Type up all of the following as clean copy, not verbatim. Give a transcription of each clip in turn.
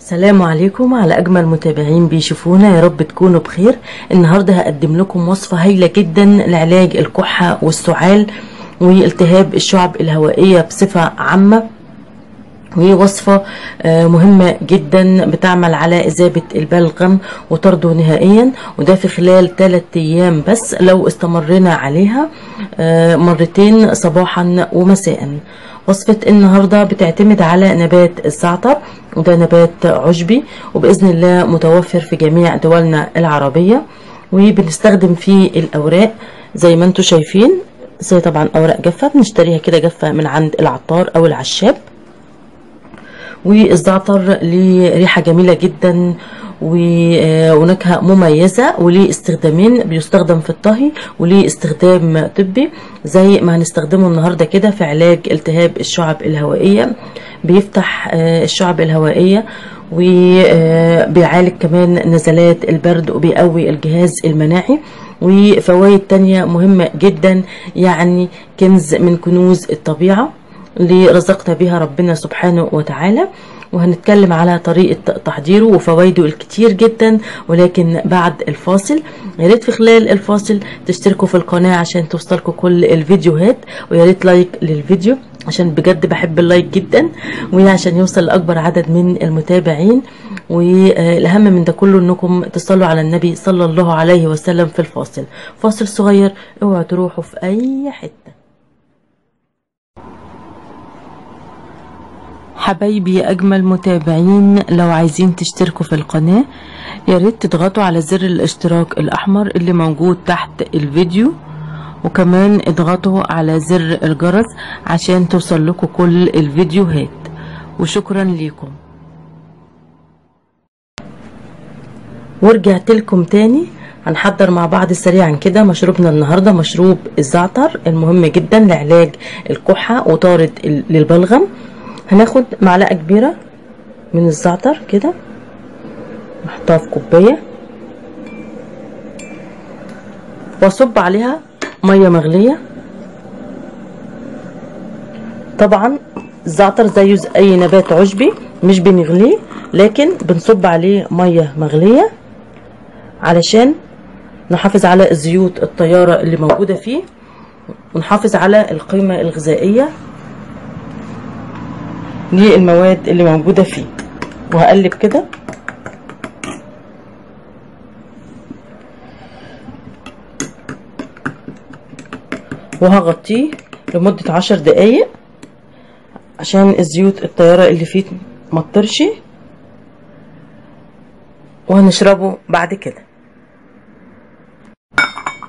السلام عليكم على أجمل متابعين بيشوفونا، يا رب تكونوا بخير. النهاردة هقدم لكم وصفة هايلة جدا لعلاج الكحة والسعال والتهاب الشعب الهوائية بصفة عامة، وهي وصفة مهمة جدا بتعمل على إذابة البلغم وطرده نهائيا، وده في خلال 3 أيام بس لو استمرنا عليها مرتين صباحا ومساء. وصفة النهاردة بتعتمد على نبات الزعتر، وده نبات عشبي وبإذن الله متوفر في جميع دولنا العربية، وبنستخدم فيه الأوراق زي ما انتم شايفين، زي طبعا أوراق جافة بنشتريها كده جافة من عند العطار أو العشاب. والزعتر ليه ريحة جميلة جدا ونكهة مميزة، وليه استخدامين، بيستخدم في الطهي وليه استخدام طبي زي ما هنستخدمه النهاردة كده في علاج التهاب الشعب الهوائية. بيفتح الشعب الهوائية وبيعالج كمان نزلات البرد وبيقوي الجهاز المناعي، وفوائد تانية مهمة جدا، يعني كنز من كنوز الطبيعة اللي رزقنا بها ربنا سبحانه وتعالى. وهنتكلم على طريقة تحضيره وفوائده الكتير جدا، ولكن بعد الفاصل. يا ريت في خلال الفاصل تشتركوا في القناة عشان توصلكوا كل الفيديوهات، ويا ريت لايك للفيديو عشان بجد بحب اللايك جدا، وعشان يوصل لأكبر عدد من المتابعين. والأهم من ده كله انكم تصلوا على النبي صلى الله عليه وسلم في الفاصل. فاصل صغير، اوعوا تروحوا في اي حتة. حبايبي أجمل متابعين، لو عايزين تشتركوا في القناة يا ريت تضغطوا على زر الاشتراك الأحمر اللي موجود تحت الفيديو، وكمان اضغطوا على زر الجرس عشان توصل لكم كل الفيديوهات، وشكرا لكم. ورجعت لكم تاني. هنحضر مع بعض سريعا كده مشروبنا النهارده، مشروب الزعتر المهم جدا لعلاج الكحة وطارد للبلغم. هناخد معلقة كبيرة من الزعتر كده نحطها في كوباية، واصب عليها مية مغلية. طبعا الزعتر زيه زي اي نبات عشبي مش بنغليه، لكن بنصب عليه مية مغلية علشان نحافظ على الزيوت الطيارة اللي موجودة فيه، ونحافظ على القيمة الغذائية للمواد اللي موجودة فيه. وهقلب كده وهغطيه لمدة 10 دقايق عشان الزيوت الطيارة اللي فيه متطرش، وهنشربه بعد كده.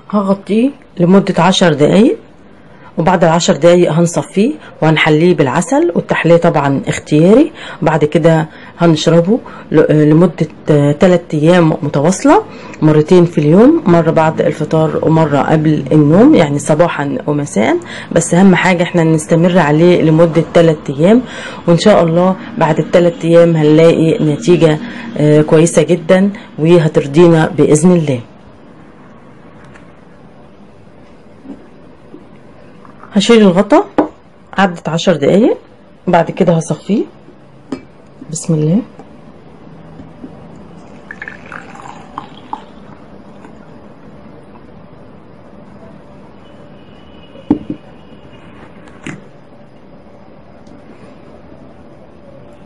هغطيه لمدة 10 دقايق، وبعد 10 دقايق هنصفيه وهنحليه بالعسل، والتحلية طبعا اختياري. وبعد كده هنشربه لمدة 3 أيام متواصلة، مرتين في اليوم، مرة بعد الفطار ومرة قبل النوم، يعني صباحا ومساء. بس أهم حاجة احنا نستمر عليه لمدة 3 أيام، وإن شاء الله بعد ال3 أيام هنلاقي نتيجة كويسة جدا وهترضينا بإذن الله. هشيل الغطا، عدت 10 دقايق، بعد كده هصفيه. بسم الله.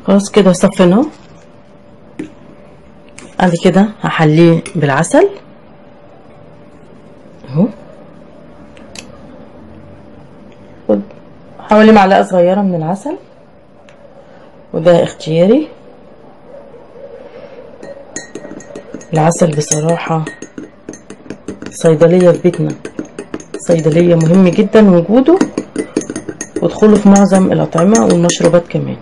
خلاص كده صفيناه. بعد كده هحليه بالعسل اهو، حوالي معلقة صغيرة من العسل، وده اختياري. العسل بصراحة صيدلية في بيتنا، صيدلية مهم جدا وجوده ودخوله في معظم الأطعمة والمشروبات كمان.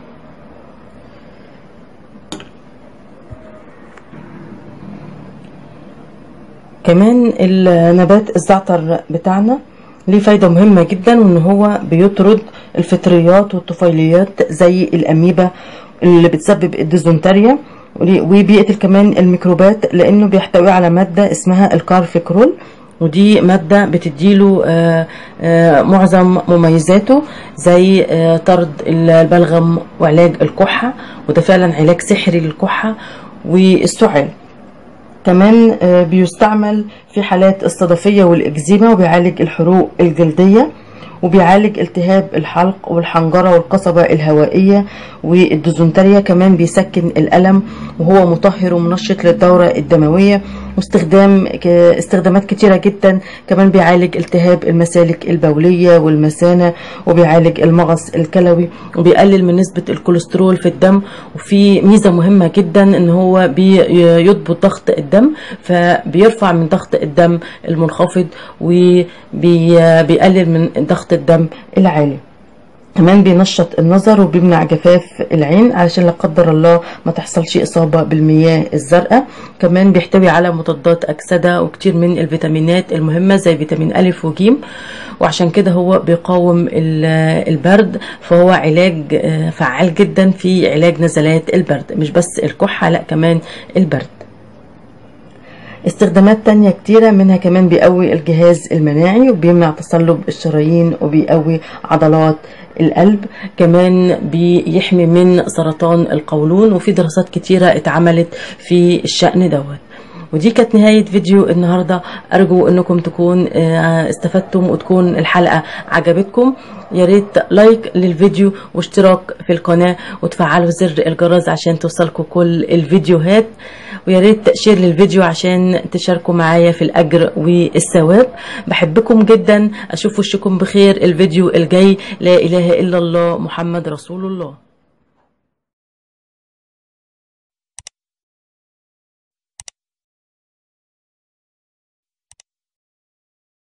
كمان النبات الزعتر بتاعنا ليه فايدة مهمة جدا، وان هو بيطرد الفطريات والطفيليات زي الاميبا اللي بتسبب الديزنتريا، وبيقتل كمان الميكروبات لانه بيحتوي على مادة اسمها الكارفيكرول، ودي مادة بتديله معظم مميزاته، زي طرد البلغم وعلاج الكحة، وده فعلا علاج سحري للكحة والسعال. كمان بيستعمل في حالات الصدفية والإكزيما، وبيعالج الحروق الجلدية، وبيعالج التهاب الحلق والحنجرة والقصبة الهوائية والديزنتريا. كمان بيسكن الألم، وهو مطهر ومنشط للدورة الدموية، استخدامات كتيرة جدا. كمان بيعالج التهاب المسالك البولية والمثانة، وبيعالج المغص الكلوي، وبيقلل من نسبة الكوليسترول في الدم. وفي ميزة مهمة جدا ان هو بيضبط ضغط الدم، فبيرفع من ضغط الدم المنخفض وبيقلل من ضغط الدم العالي. كمان بينشط النظر وبيمنع جفاف العين علشان لا قدر الله ما تحصلش إصابة بالمياه الزرقاء. كمان بيحتوي على مضادات أكسدة وكتير من الفيتامينات المهمة زي فيتامين أ وج، وعشان كده هو بيقاوم البرد، فهو علاج فعال جدا في علاج نزلات البرد، مش بس الكحة لا كمان البرد. استخدامات تانية كتيرة، منها كمان بيقوي الجهاز المناعي وبيمنع تصلب الشرايين وبيقوي عضلات القلب. كمان بيحمي من سرطان القولون، وفي دراسات كتيرة اتعملت في الشأن دوت. ودي كانت نهاية فيديو النهاردة. أرجو أنكم تكون استفدتم وتكون الحلقة عجبتكم. يا ريت لايك للفيديو واشتراك في القناة وتفعلوا زر الجرس عشان توصلكم كل الفيديوهات، ويا ريت تشير للفيديو عشان تشاركوا معايا في الأجر والثواب. بحبكم جدا، أشوف وشكم بخير الفيديو الجاي. لا إله إلا الله محمد رسول الله.